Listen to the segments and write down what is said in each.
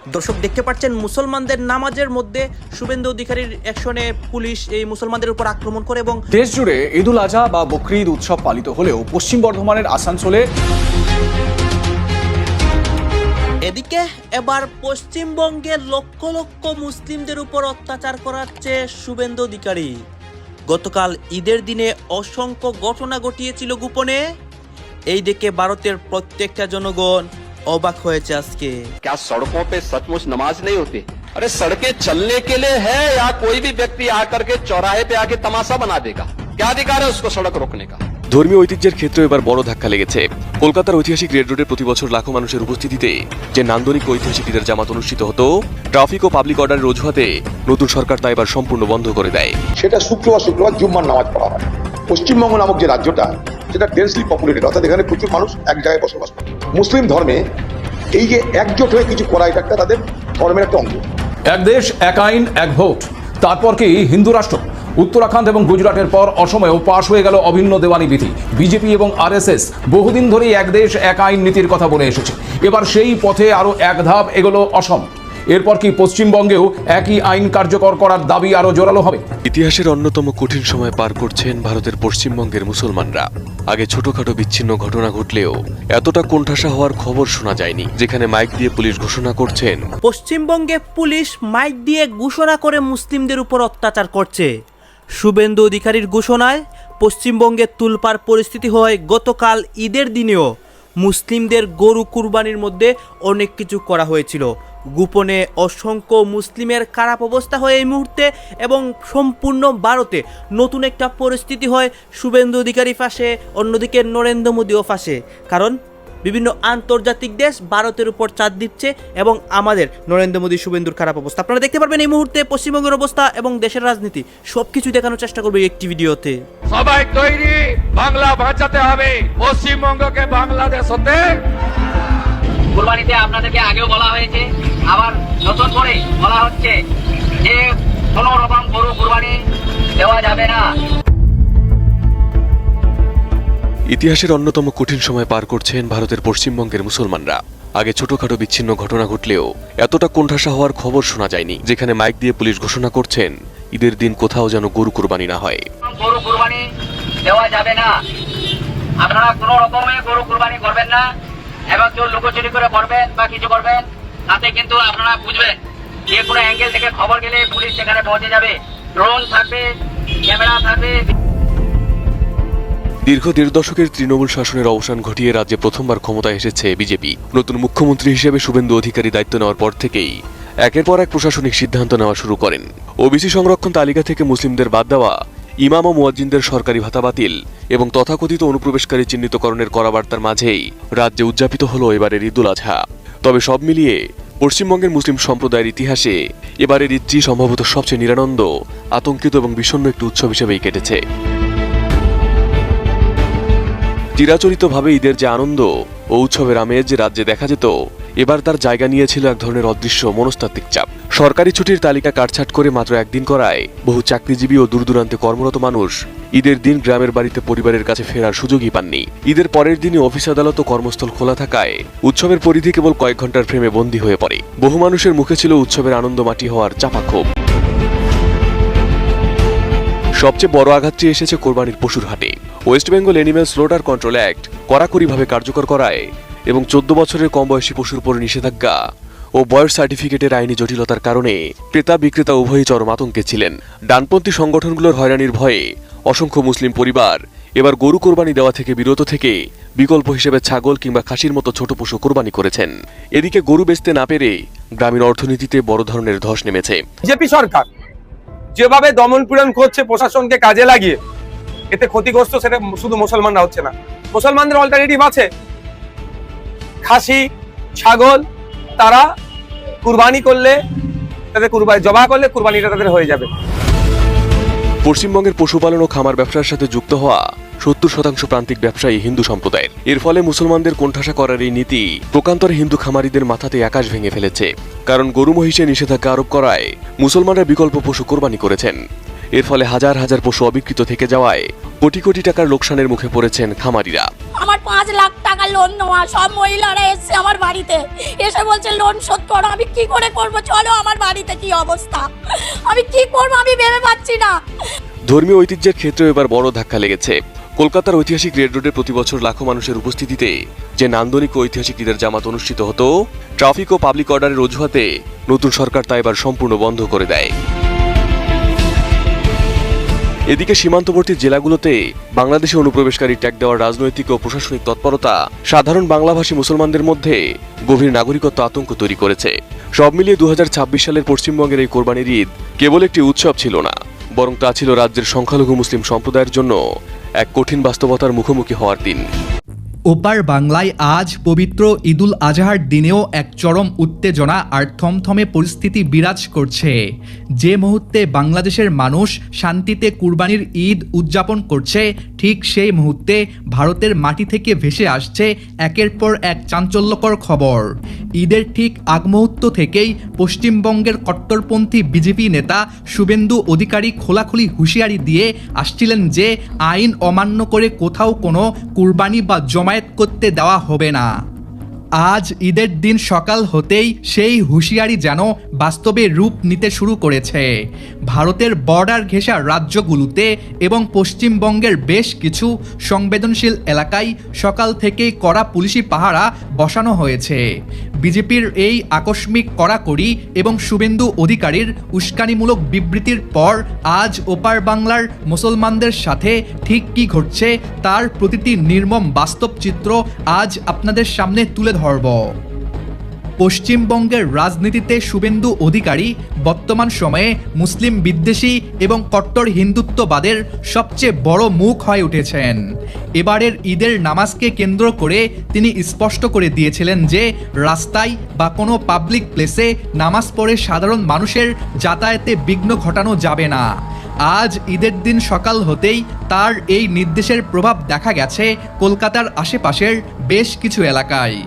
দর্শক দেখতে পাচ্ছেন মুসলমানদের নামাজের মধ্যে শুভেন্দু অধিকারীর অ্যাকশনে পুলিশ এই মুসলমানদের উপর আক্রমণ করে এবং দেশ জুড়ে ঈদুল আজহা বা বকরিদ উৎসব পালিত হলেও পশ্চিম বর্ধমানের আসানসোলে এদিকে এবার পশ্চিমবঙ্গে লক্ষ লক্ষ মুসলিমদের উপর অত্যাচার করাচ্ছে শুভেন্দু অধিকারী। গতকাল ঈদের দিনে অসংখ্য ঘটনা ঘটিয়েছিল গোপনে। এই দেখে ভারতের প্রত্যেকটা জনগণ অবাক হয়েছে আজকে। क्या सड़कों पे सचमुच नमाज नहीं होती? अरे सड़कें चलने के लिए है या कोई भी व्यक्ति आकर के चौराहे पे आके तमाशा बना देगा? क्या अधिकार है उसको सड़क रोकने का? ধর্মীয় ঐতিহ্যের ক্ষেত্রে এবার বড় ধাক্কা লেগেছে। কলকাতার ঐতিহাসিক রেড রোডে প্রতি বছর লাখো মানুষের উপস্থিতিতে যে নান্দনিক ঐতিহাসিক ঈদের জামাত অনুষ্ঠিত হতো, ট্রাফিক ও পাবলিক অর্ডারের অজুহাতে নতুন সরকার তা এবার সম্পূর্ণ বন্ধ করে দেয়। সেটা শুক্রবার জুম্মার নামাজ পড়া হয়। পশ্চিমবঙ্গ নামক যে রাজ্যটা, সেটা ডেন্সলি পপুলেটেড, অর্থাৎ এখানে প্রচুর মানুষ এক জায়গায় বসবাস করে। মুসলিম ধর্মে এই যে একজোট হয়ে কিছু করা, এটা তাদের ধর্মের একটা অঙ্গ। এক দেশ এক আইন এক ভোট, তারপর কি হিন্দু রাষ্ট্র? উত্তরাখণ্ড এবং গুজরাটের পর অসমেও পাশ হয়ে গেল অভিন্ন দেওয়ানি বিধি। বিজেপি এবং আরএসএস বহুদিন ধরেই এক দেশ এক আইন নীতির কথা বলে এসেছে। এবার সেই পথে আরো এক ধাপ এগোলো অসম। এরপর কি পশ্চিমবঙ্গেও একই আইন কার্যকর করার দাবি আরো জোরালো হবে? ইতিহাসের অন্যতম কঠিন সময় পার করছেন ভারতের পশ্চিমবঙ্গের মুসলমানরা। আগে ছোটখাটো বিচ্ছিন্ন ঘটনা ঘটলেও এতটা কোণঠাসা হওয়ার খবর শোনা যায়নি। যেখানে মাইক দিয়ে পুলিশ ঘোষণা করছেন, পশ্চিমবঙ্গে পুলিশ মাইক দিয়ে ঘোষণা করে মুসলিমদের উপর অত্যাচার করছে। শুভেন্দু অধিকারীর ঘোষণায় পশ্চিমবঙ্গে তুলপার পরিস্থিতি হয়। গতকাল ঈদের দিনেও মুসলিমদের গরু কুরবানির মধ্যে অনেক কিছু করা হয়েছিল। গোপনে অসংখ্য মুসলিমের খারাপ অবস্থা হয় এই মুহূর্তে এবং সম্পূর্ণ ভারতে নতুন একটা পরিস্থিতি হয়। শুভেন্দু অধিকারী ফাঁসে, অন্যদিকে নরেন্দ্র মোদীও ফাঁসে। কারণ বিভিন্ন আন্তর্জাতিক দেশ ভারতের উপর চাপ দিচ্ছে এবং আমাদের নরেন্দ্র মোদী শুভেন্দুর খারাপ অবস্থা আপনারা দেখতে পারবেন এই মুহূর্তে। পশ্চিমবঙ্গের অবস্থা এবং দেশের রাজনীতি সবকিছু দেখানোর চেষ্টা করবে একটি ভিডিওতে। সবাই তৈরি, বাংলা বাঁচাতে হবে, পশ্চিমবঙ্গকে বাংলাদেশ হতে। কুরবানিতে আপনাদেরকে আগেও বলা হয়েছে, আবার নতুন করে বলা হচ্ছে যে কোনো রকম গরু কুরবানি দেওয়া যাবে না। ইতিহাসের অন্যতম কঠিন সময় পার করছেন ভারতের পশ্চিমবঙ্গের মুসলমানরা। আগে ছোটখাটো বিচ্ছিন্ন ঘটনা ঘটলেও এতটা কোণঠাসা হওয়ার খবর শোনা যায়নি। যেখানে মাইক দিয়ে পুলিশ ঘোষণা করছেন, ঈদের দিন কোথাও যেন গরু কুরবানি না হয়। গরু কুরবানি দেওয়া যাবে না, আপনারা কোনো রকমে গরু কুরবানি করবেন না। এবং কেউ লুকোচুরি করে করবেন বা কিছু করবেন, তাতে কিন্তু আপনারা বুঝবেন যে কোনো অ্যাঙ্গেল থেকে খবর গেলে পুলিশ সেখানে পৌঁছে যাবে। ড্রোন থাকবে, ক্যামেরা থাকবে। দীর্ঘ 1.5 দশকের তৃণমূল শাসনের অবসান ঘটিয়ে রাজ্যে প্রথমবার ক্ষমতায় এসেছে বিজেপি। নতুন মুখ্যমন্ত্রী হিসেবে শুভেন্দু অধিকারী দায়িত্ব নেওয়ার পর থেকেই একের পর এক প্রশাসনিক সিদ্ধান্ত নেওয়া শুরু করেন। ওবিসি সংরক্ষণ তালিকা থেকে মুসলিমদের বাদ দেওয়া, ইমাম ও মুয়াজ্জিনদের সরকারি ভাতা বাতিল এবং তথাকথিত অনুপ্রবেশকারী চিহ্নিতকরণের কড়া বার্তার মাঝেই রাজ্যে উদযাপিত হলো এবারের ঈদুল আজহা। তবে সব মিলিয়ে পশ্চিমবঙ্গের মুসলিম সম্প্রদায়ের ইতিহাসে এবারের ঈদটি সম্ভবত সবচেয়ে নিরানন্দ, আতঙ্কিত এবং বিষণ্ণ একটি উৎসব হিসেবেই কেটেছে। চিরাচরিতভাবে ঈদের যে আনন্দ ও উৎসবের আমেজ রাজ্যে দেখা যেত, এবার তার জায়গা নিয়েছিল এক ধরনের অদৃশ্য মনস্তাত্ত্বিক চাপ। সরকারি ছুটির তালিকা কাটছাট করে মাত্র একদিন করায় বহু চাকরিজীবী ও দূরদূরান্তে কর্মরত মানুষ ঈদের দিন গ্রামের বাড়িতে পরিবারের কাছে ফেরার সুযোগই পাননি। ঈদের পরের দিনই অফিস আদালত ও কর্মস্থল খোলা থাকায় উৎসবের পরিধি কেবল কয়েক ঘন্টার ফ্রেমে বন্দী হয়ে পড়ে। বহু মানুষের মুখে ছিল উৎসবের আনন্দ মাটি হওয়ার চাপা ক্ষোভ। সবচেয়ে বড় আঘাতটি এসেছে কোরবানির পশুর হাটে। West Bengal animal slaughter control act কড়াকড়িভাবে কার্যকর করায় এবং 14 বছরের কম বয়সী পশুর উপর নিষেধাজ্ঞা ও বয়স সার্টিফিকেটের আইনি জটিলতার কারণে ক্রেতা বিক্রেতা উভয়ই চরম আতঙ্কে ছিলেন। ডানপন্থী সংগঠনগুলোর হয়রানির ভয়ে অসংখ্য মুসলিম পরিবার এবার গরু কোরবানি দেওয়া থেকে বিরত থেকে বিকল্প হিসেবে ছাগল কিংবা খাসির মতো ছোট পশু কোরবানি করেছেন। এদিকে গরু বেচতে না পেরে গ্রামীণ অর্থনীতিতে বড় ধরনের ধস নেমেছে। বিজেপি সরকার যেভাবে দমন পীড়ন করছে প্রশাসনকে কাজে লাগিয়ে, এতে ক্ষতিগ্রস্ত সেটা শুধু মুসলমানরা হচ্ছে না, মুসলমানদের অল্টারনেটিভ আছে। খাসি, ছাগল তারা কুরবানি করলে, তাদের কুরবানি জবাই করলে কুরবানিটা তাদের হয়ে যাবে। পশ্চিমবঙ্গের পশুপালন ও খামার ব্যবসার সাথে যুক্ত হওয়া 70% প্রান্তিক ব্যবসায়ী হিন্দু সম্প্রদায়ের। এর ফলে মুসলমানদের কোণঠাসা করার এই নীতি প্রকান্তরে হিন্দু খামারিদের মাথাতে আকাশ ভেঙে ফেলেছে। কারণ গরু মহিষে নিষেধাজ্ঞা আরোপ করায় মুসলমানরা বিকল্প পশু কোরবানি করেছেন। এর ফলে হাজার হাজার পশু অবিকৃত থেকে যাওয়ায় কোটি কোটি টাকার লোকসানের মুখে পড়েছেন খামারিরা। আমার 5 লাখ টাকা লোন নেওয়া, সব মহিলারা এসছে আমার বাড়িতে, এসে বলছে লোন শোধ করো। আমি কি করে করব? চলো আমার বাড়িতে কি অবস্থা, আমি কি করব আমি ভেবে পাচ্ছি না। ধর্মীয় ঐতিহ্যের ক্ষেত্রেও এবার বড় ধাক্কা লেগেছে। কলকাতার ঐতিহাসিক রেড রোডে প্রতি বছর লাখো মানুষের উপস্থিতিতে যে নান্দনিক ঐতিহাসিক ঈদের জামাত অনুষ্ঠিত হতো, ট্রাফিক ও পাবলিক অর্ডারের অজুহাতে নতুন সরকার তা এবার সম্পূর্ণ বন্ধ করে দেয়। এদিকে সীমান্তবর্তী জেলাগুলোতে বাংলাদেশে অনুপ্রবেশকারী ট্যাগ দেওয়ার রাজনৈতিক ও প্রশাসনিক তৎপরতা সাধারণ বাংলাভাষী মুসলমানদের মধ্যে গভীর নাগরিকত্ব আতঙ্ক তৈরি করেছে। সব মিলিয়ে 2026 সালের পশ্চিমবঙ্গের এই কোরবানির ঈদ কেবল একটি উৎসব ছিল না, বরং তা ছিল রাজ্যের সংখ্যালঘু মুসলিম সম্প্রদায়ের জন্য এক কঠিন বাস্তবতার মুখোমুখি হওয়ার দিন। ওপার বাংলায় আজ পবিত্র ঈদুল আজহার দিনেও এক চরম উত্তেজনা আর থমথমে পরিস্থিতি বিরাজ করছে। যে মুহূর্তে বাংলাদেশের মানুষ শান্তিতে কুরবানির ঈদ উদযাপন করছে, ঠিক সেই মুহূর্তে ভারতের মাটি থেকে ভেসে আসছে একের পর এক চাঞ্চল্যকর খবর। ঈদের ঠিক আগ মুহূর্ত থেকেই পশ্চিমবঙ্গের কট্টরপন্থী বিজেপি নেতা শুভেন্দু অধিকারী খোলাখুলি হুঁশিয়ারি দিয়ে আসছিলেন যে আইন অমান্য করে কোথাও কোনো কুরবানি বা জমায়েত করতে দেওয়া হবে না। আজ ঈদের দিন সকাল হতেই সেই হুঁশিয়ারি যেন বাস্তবে রূপ নিতে শুরু করেছে। ভারতের বর্ডার ঘেঁষা রাজ্যগুলোতে এবং পশ্চিমবঙ্গের বেশ কিছু সংবেদনশীল এলাকায় সকাল থেকেই কড়া পুলিশি পাহারা বসানো হয়েছে। বিজেপির এই আকস্মিক কড়াকড়ি এবং শুভেন্দু অধিকারীর উস্কানিমূলক বিবৃতির পর আজ ওপার বাংলার মুসলমানদের সাথে ঠিক কী ঘটছে তার প্রতিটি নির্মম বাস্তব চিত্র আজ আপনাদের সামনে তুলে ধরব। পশ্চিমবঙ্গের রাজনীতিতে শুভেন্দু অধিকারী বর্তমান সময়ে মুসলিম বিদ্বেষী এবং কট্টর হিন্দুত্ববাদের সবচেয়ে বড় মুখ হয়ে উঠেছেন। এবারের ঈদের নামাজকে কেন্দ্র করে তিনি স্পষ্ট করে দিয়েছিলেন যে রাস্তায় বা কোনো পাবলিক প্লেসে নামাজ পড়ে সাধারণ মানুষের যাতায়াতে বিঘ্ন ঘটানো যাবে না। আজ ঈদের দিন সকাল হতেই তার এই নির্দেশের প্রভাব দেখা গেছে কলকাতার আশেপাশের বেশ কিছু এলাকায়।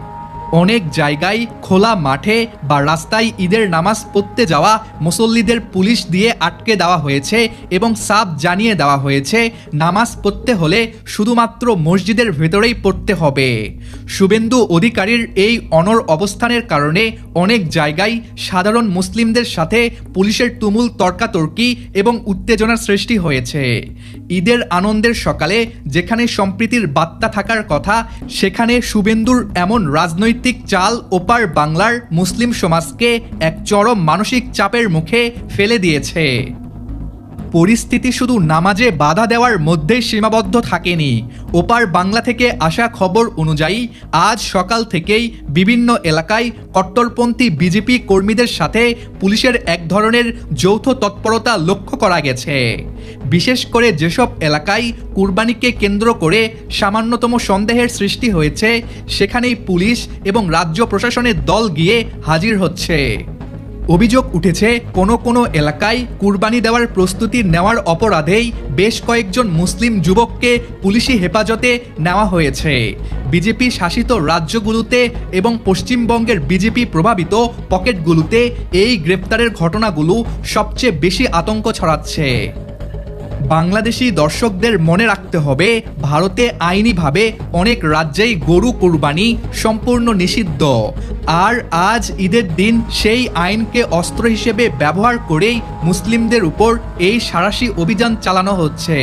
অনেক জায়গায় খোলা মাঠে বা রাস্তায় ঈদের নামাজ পড়তে যাওয়া মুসল্লিদের পুলিশ দিয়ে আটকে দেওয়া হয়েছে এবং সাফ জানিয়ে দেওয়া হয়েছে নামাজ পড়তে হলে শুধুমাত্র মসজিদের ভেতরেই পড়তে হবে। শুভেন্দু অধিকারীর এই অনড় অবস্থানের কারণে অনেক জায়গায় সাধারণ মুসলিমদের সাথে পুলিশের তুমুল তর্কাতর্কি এবং উত্তেজনার সৃষ্টি হয়েছে। ঈদের আনন্দের সকালে যেখানে সম্প্রীতির বার্তা থাকার কথা, সেখানে শুভেন্দুর এমন রাজনৈতিক চাল ওপার বাংলার মুসলিম সমাজকে এক চরম মানসিক চাপের মুখে ফেলে দিয়েছে। পরিস্থিতি শুধু নামাজে বাধা দেওয়ার মধ্যেই সীমাবদ্ধ থাকেনি। ওপার বাংলা থেকে আসা খবর অনুযায়ী আজ সকাল থেকেই বিভিন্ন এলাকায় কট্টরপন্থী বিজেপি কর্মীদের সাথে পুলিশের এক ধরনের যৌথ তৎপরতা লক্ষ্য করা গেছে। বিশেষ করে যেসব এলাকায় কুরবানিকে কেন্দ্র করে সামান্যতম সন্দেহের সৃষ্টি হয়েছে, সেখানেই পুলিশ এবং রাজ্য প্রশাসনের দল গিয়ে হাজির হচ্ছে। অভিযোগ উঠেছে কোনো এলাকায় কুরবানি দেওয়ার প্রস্তুতি নেওয়ার অপরাধেই বেশ কয়েকজন মুসলিম যুবককে পুলিশি হেফাজতে নেওয়া হয়েছে। বিজেপি শাসিত রাজ্যগুলোতে এবং পশ্চিমবঙ্গের বিজেপি প্রভাবিত পকেটগুলোতে এই গ্রেপ্তারের ঘটনাগুলো সবচেয়ে বেশি আতঙ্ক ছড়াচ্ছে। বাংলাদেশি দর্শকদের মনে রাখতে হবে, ভারতে আইনিভাবে অনেক রাজ্যেই গরু কুরবানি সম্পূর্ণ নিষিদ্ধ। আর আজ ঈদের দিন সেই আইনকে অস্ত্র হিসেবে ব্যবহার করেই মুসলিমদের উপর এই সাঁড়াশি অভিযান চালানো হচ্ছে।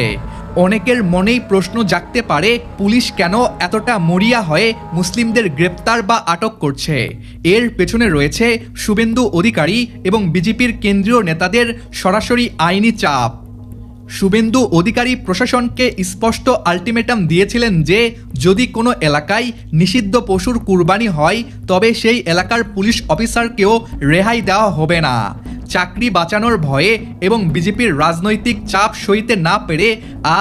অনেকের মনেই প্রশ্ন জাগতে পারে, পুলিশ কেন এতটা মরিয়া হয়ে মুসলিমদের গ্রেপ্তার বা আটক করছে? এর পেছনে রয়েছে শুভেন্দু অধিকারী এবং বিজেপির কেন্দ্রীয় নেতাদের সরাসরি আইনি চাপ। শুভেন্দু অধিকারী প্রশাসনকে স্পষ্ট আলটিমেটাম দিয়েছিলেন যে যদি কোনো এলাকায় নিষিদ্ধ পশুর কুরবানি হয় তবে সেই এলাকার পুলিশ অফিসারকেও রেহাই দেওয়া হবে না। চাকরি বাঁচানোর ভয়ে এবং বিজেপির রাজনৈতিক চাপ সইতে না পেরে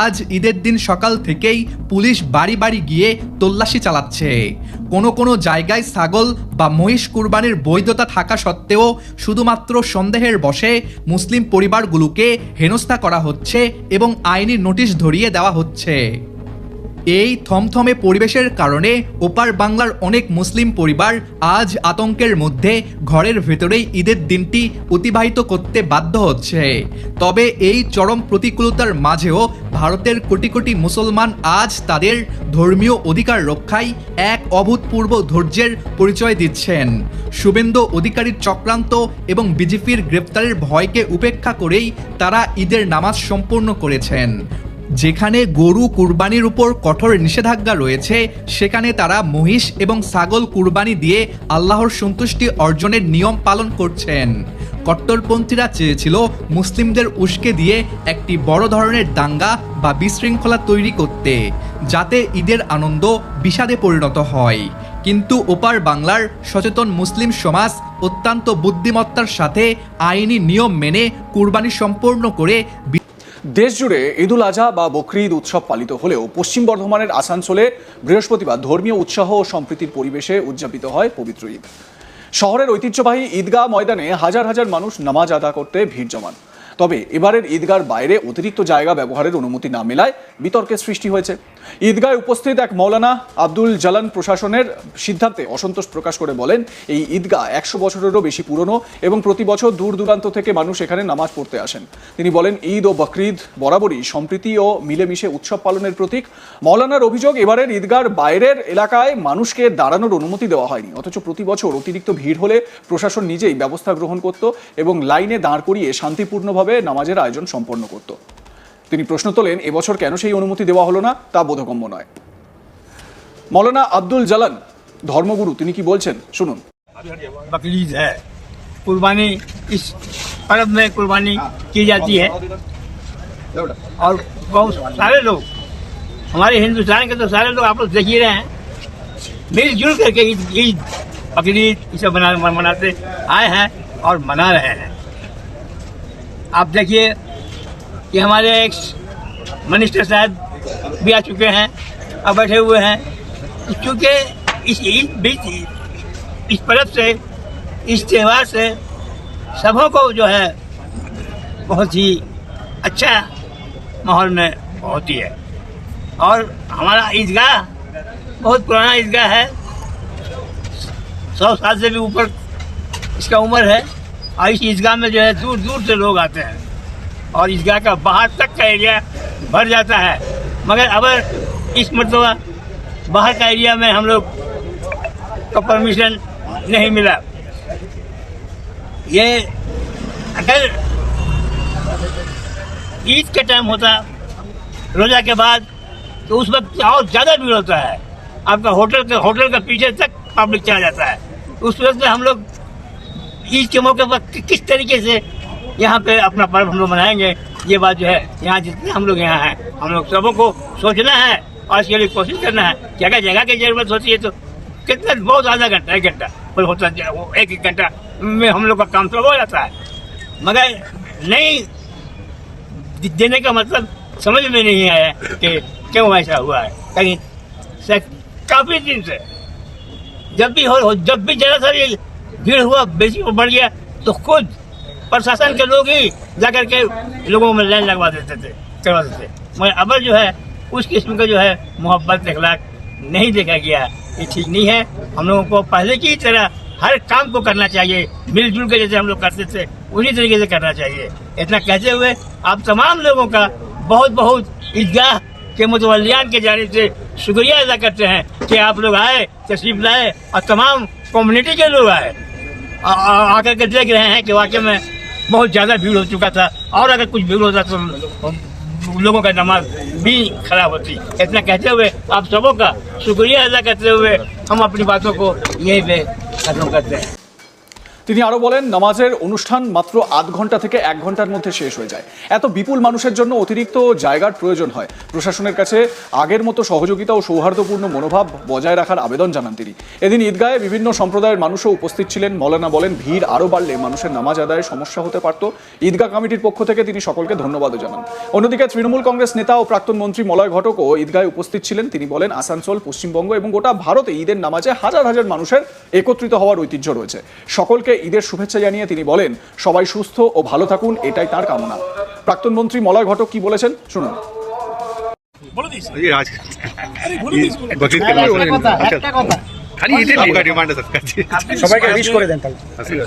আজ ঈদের দিন সকাল থেকেই পুলিশ বাড়ি বাড়ি গিয়ে তল্লাশি চালাচ্ছে। কোনো জায়গায় ছাগল বা মহিষ কুরবানির বৈধতা থাকা সত্ত্বেও শুধুমাত্র সন্দেহের বশে মুসলিম পরিবারগুলোকে হেনস্থা করা হচ্ছে এবং আইনি নোটিশ ধরিয়ে দেওয়া হচ্ছে। এই থমথমে পরিবেশের কারণে ওপার বাংলার অনেক মুসলিম পরিবার আজ আতঙ্কের মধ্যে ঘরের ভেতরেই ঈদের দিনটি অতিবাহিত করতে বাধ্য হচ্ছে। তবে এই চরম প্রতিকূলতার মাঝেও ভারতের কোটি কোটি মুসলমান আজ তাদের ধর্মীয় অধিকার রক্ষায় এক অভূতপূর্ব ধৈর্যের পরিচয় দিচ্ছেন। শুভেন্দু অধিকারীর চক্রান্ত এবং বিজেপির গ্রেপ্তারের ভয়কে উপেক্ষা করেই তারা ঈদের নামাজ সম্পূর্ণ করেছেন। যেখানে গরু কুরবানির উপর কঠোর নিষেধাজ্ঞা রয়েছে, সেখানে তারা মহিষ এবং ছাগল কুরবানি দিয়ে আল্লাহর সন্তুষ্টি অর্জনের নিয়ম পালন করছেন। কট্টরপন্থীরা চেয়েছিল মুসলিমদের উস্কে দিয়ে একটি বড় ধরনের দাঙ্গা বা বিশৃঙ্খলা তৈরি করতে, যাতে ঈদের আনন্দ বিষাদে পরিণত হয়। কিন্তু ওপার বাংলার সচেতন মুসলিম সমাজ অত্যন্ত বুদ্ধিমত্তার সাথে আইনি নিয়ম মেনে কুরবানি সম্পন্ন করে দেশ জুড়ে ঈদুল আজহা বা বকরিদ উৎসব পালিত হলেও পশ্চিম বর্ধমানের আসানসোলে বৃহস্পতিবার ধর্মীয় উৎসাহ ও সম্প্রীতির পরিবেশে উদযাপিত হয় পবিত্র ঈদ। শহরের ঐতিহ্যবাহী ঈদগাহ ময়দানে হাজার হাজার মানুষ নামাজ আদা করতে ভিড় জমান। তবে এবারের ঈদগাহর বাইরে অতিরিক্ত জায়গা ব্যবহারের অনুমতি না মেলায় বিতর্কের সৃষ্টি হয়েছে। ঈদগাহে উপস্থিত এক মৌলানা আব্দুল জালান প্রশাসনের সিদ্ধান্তে অসন্তোষ প্রকাশ করে বলেন, এই ঈদগাহ 100 বছরেরও বেশি পুরনো এবং প্রতি বছর দূর দূরান্ত থেকে মানুষ এখানে নামাজ পড়তে আসেন। তিনি বলেন, ঈদ ও বকরিদ বরাবরই সম্প্রীতি ও মিলেমিশে উৎসব পালনের প্রতীক। মৌলানার অভিযোগ, এবারের ঈদগাহর বাইরের এলাকায় মানুষকে দাঁড়ানোর অনুমতি দেওয়া হয়নি, অথচ প্রতি বছর অতিরিক্ত ভিড় হলে প্রশাসন নিজেই ব্যবস্থা গ্রহণ করত এবং লাইনে দাঁড় করিয়ে শান্তিপূর্ণভাবে নামাজের আয়োজন সম্পন্ন করত। তিনি প্রশ্ন তোলেন, এবছর কেন সেই অনুমতি দেওয়া হলো না তা বোধগম্য নয়। মৌলানা আব্দুল জালান ধর্মগুরু, তিনি কি বলছেন শুনুন। बकरीद है, कुर्बानी इस पर्व में कुर्बानी की जाती है और बहुत सारे लोग, हमारे हिंदुस्तान के तो सारे लोग आप लोग देख ही रहे हैं, मिलजुल करके ईद बकरीद ये सब मनाते आए हैं और मना रहे हैं। आप देखिए कि हमारे एक मिनिस्टर साहब भी आ चुके हैं और बैठे हुए हैं, क्योंकि इस पर्व से, इस त्यौहार से सबों को जो है बहुत ही अच्छा माहौल में होती है। और हमारा ईदगाह बहुत पुराना ईदगाह है, 100 साल से भी ऊपर इसका उम्र है और इस ईदगाह में जो है दूर दूर से लोग आते हैं और ईदगाह का बाहर तक का एरिया भर जाता है। मगर अब इस मरतबा बाहर का एरिया में हम लोग को परमिशन नहीं मिला। ये अगर ईद के टाइम होता, रोजा के बाद, तो उस वक्त और ज़्यादा भीड़ होता है। आपका होटल का पीछे तक पब्लिक चला जाता है। उस वक्त में हम लोग ईद के मौके पर किस तरीके से यहाँ पे अपना पर्व हम लोग मनाएंगे, ये बात जो है, यहाँ जितने हम लोग यहाँ हैं, हम लोग सबों को सोचना है और इसके लिए कोशिश करना है कि अगर जगह की जरूरत होती है तो कितना, बहुत आधा घंटा, 1 घंटा पर होता है, 1 घंटा में हम लोग का काम सब हो जाता है। मगर नहीं देने का मतलब समझ में नहीं आया कि क्यों ऐसा हुआ है। कहीं काफ़ी दिन से जब भी जरा सा भीड़ हुआ, बेसी बढ़ गया, तो खुद प्रशासन के लोग ही जाकर के लोगों में लाइन लगवा देते थे, करवा देते। मगर अब जो है उस किस्म का जो है मोहब्बत अखलाक नहीं देखा गया, ये ठीक नहीं है। हम लोगों को पहले की तरह हर काम को करना चाहिए, मिलजुल के जैसे हम लोग करते थे उसी तरीके से करना चाहिए। इतना कहते हुए आप तमाम लोगों का बहुत बहुत ईदगाह के मुतवल्लियान के जानिब से शुक्रिया अदा करते हैं कि आप लोग आए, तशरीफ लाए और तमाम कम्युनिटी के लोग आए आकर के देख रहे हैं कि वाकई में बहुत ज़्यादा भीड़ हो चुका था और अगर कुछ भीड़ होता तो लोगों का नमाज भी खराब होती। इतना कहते हुए आप सबों का शुक्रिया अदा करते हुए हम अपनी बातों को यहीं पे खत्म करते हैं। তিনি আরো বলেন, নামাজের অনুষ্ঠান মাত্র আধ ঘন্টা থেকে 1 ঘন্টার মধ্যে শেষ হয়ে যায়। এত বিপুল মানুষের জন্য অতিরিক্ত জায়গার প্রয়োজন হয়। প্রশাসনের কাছে আগের মতো সহযোগিতা ও সৌহার্দ্যপূর্ণ মনোভাব বজায় রাখার আবেদন জানান তিনি। এদিন ঈদগাহে বিভিন্ন সম্প্রদায়ের মানুষও উপস্থিত ছিলেন। মৌলানা বলেন, ভিড় আরও বাড়লে মানুষের নামাজ আদায়ে সমস্যা হতে পারত। ঈদগাহ কমিটির পক্ষ থেকে তিনি সকলকে ধন্যবাদও জানান। অন্যদিকে তৃণমূল কংগ্রেস নেতা ও প্রাক্তন মন্ত্রী মলয় ঘটকও ঈদগাহে উপস্থিত ছিলেন। তিনি বলেন, আসানসোল, পশ্চিমবঙ্গ এবং গোটা ভারতে ঈদের নামাজে হাজার হাজার মানুষের একত্রিত হওয়ার ঐতিহ্য রয়েছে। সকলকে ঈদের শুভেচ্ছা জানিয়ে তিনি বলেন, সবাই সুস্থ ও ভালো থাকুন, এটাই তার কামনা। প্রাক্তন মন্ত্রী মলয় ঘটক কি বলেছেন শুনুন। সবাইকে উইশ করে দেন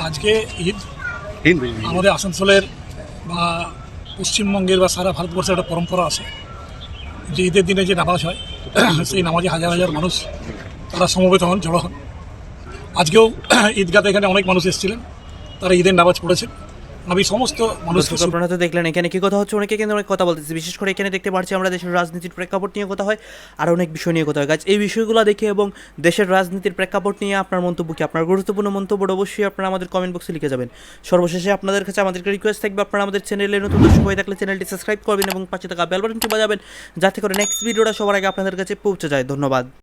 আজকে ঈদ আমাদের আসানসোলের বা পশ্চিমবঙ্গের বা সারা ভারতবর্ষের একটা পরম্পরা আছে যে ঈদের দিনে যে নামাজ হয় সেই নামাজে হাজার হাজার মানুষ তারা সমবেত হন, জড়ো হন। আজকেও ঈদগাতে এখানে অনেক মানুষ এসেছিলেন, তারা ঈদের নামাজ পড়েছেন। আমি সমস্ত মানুষ দর্শক আপনারা তো দেখলেন এখানে কি কথা হচ্ছে, অনেকে কিন্তু অনেক কথা বলতেছে। বিশেষ করে এখানে দেখতে পাচ্ছি আমরা দেশের রাজনীতির প্রেক্ষাপট নিয়ে কথা হয়, আর অনেক বিষয় নিয়ে কথা হয়। গাছ এই বিষয়গুলো দেখে এবং দেশের রাজনীতির প্রেক্ষাপট নিয়ে আপনার মন্তব্য কি, আপনার গুরুত্বপূর্ণ মন্তব্য অবশ্যই আপনারা আমাদের কমেন্ট বক্সে লিখে যাবেন। সর্বশেষে আপনাদের কাছে আমাদেরকে রিকোয়েস্ট থাকবে, আপনারা আমাদের চ্যানেলে নতুন দর্শক হয়ে থাকলে চ্যানেলটি সাবস্ক্রাইব করবেন এবং পাশে থাকা বেল বাটনটি বাজাবেন, যাতে করে নেক্সট ভিডিওটা সবার আগে আপনাদের কাছে পৌঁছে যায়। ধন্যবাদ।